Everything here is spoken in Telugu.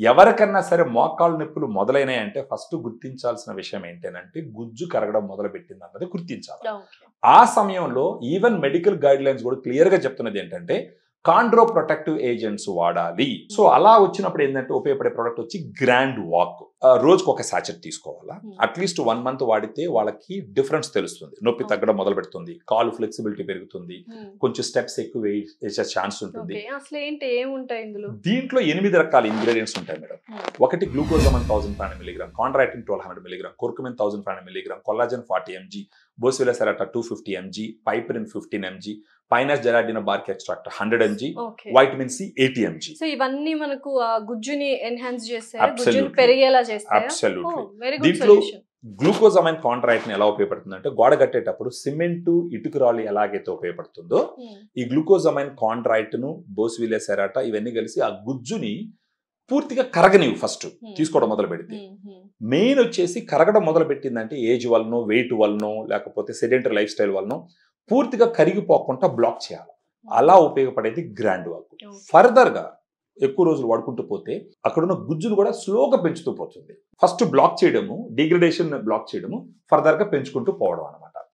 ఎవరికన్నా సరే మోకాళ్ళ నొప్పులు మొదలైనాయంటే ఫస్ట్ గుర్తించాల్సిన విషయం ఏంటంటే గుజ్జు కరగడం మొదలు పెట్టింది అన్నది గుర్తించాలి. ఆ సమయంలో ఈవెన్ మెడికల్ గైడ్ లైన్స్ కూడా క్లియర్ గా చెప్తున్నది ఏంటంటే కాండ్రో ప్రొటెక్టివ్ ఏజెంట్స్ వాడాలి. సో అలా వచ్చినప్పుడు ఏంటంటే ఉపయోగపడే ప్రోడక్ట్ వచ్చి గ్రాండ్ వాక్. రోజుకు ఒక సాచెట్ తీసుకోవాలా. అట్లీస్ట్ 1 month వాడితే వాళ్ళకి డిఫరెన్స్ తెలుస్తుంది. నొప్పి తగ్గడం మొదలు పెడుతుంది, కాలు ఫ్లెక్సిబిలిటీ పెరుగుతుంది, కొంచెం స్టెప్స్ ఎక్కువ వేసే ఛాన్స్ ఉంటుంది. దీంట్లో 8 రకాల ఇంగ్రీడియంట్స్ ఉంటాయి మేడం. ఒకటి glucosamine 1500 mg, chondroitin 1200 mg, curcumin 1500 mg, collagen 40 mg, boswellia serrata 250 mg, piperine 15 mg, pinus జెరాటినా bark extract 100 mg, vitamin C 80 mg. So ఇవన్నీ మనకు గుజ్జుని ఎన్హాన్స్ చేస్తాయి, గుజ్జుని పెరిగేలా చేస్తాయి. అబ్సల్యూట్లీ. దీంట్లో గ్లూకోజామైన్ కాంట్రాక్ట్ ఎలా ఉపయోగపడుతుంది అంటే గోడ కట్టేటప్పుడు సిమెంట్ ఇటుకురాలు ఎలాగైతే ఉపయోగపడుతుందో ఈ గ్లూకోజామైన్ కాంట్రాక్ట్ ను బోస్విల్లా సెరాటా ఇవన్నీ కలిసి ఆ గుజ్జుని పూర్తిగా కరగనివి ఫస్ట్ తీసుకోవడం మొదలు పెడితే. మెయిన్ వచ్చేసి కరగడం మొదలు పెట్టిందంటే ఏజ్ వలనో, వెయిట్ వలనో, లేకపోతే సెడెంటరీ లైఫ్ స్టైల్ వలనో పూర్తిగా కరిగిపోకుండా బ్లాక్ చేయాలి. అలా ఉపయోగపడేది గ్రాండ్ వాక్. ఫర్దర్ గా ఎక్కువ రోజులు వాడుకుంటూ పోతే అక్కడున్న గుజ్జును కూడా స్లోగా పెంచుతూ పోతుంది. ఫస్ట్ బ్లాక్ చేయడము, డిగ్రేడేషన్ బ్లాక్ చేయడము, ఫర్దర్ గా పెంచుకుంటూ పోవడం అన్నమాట.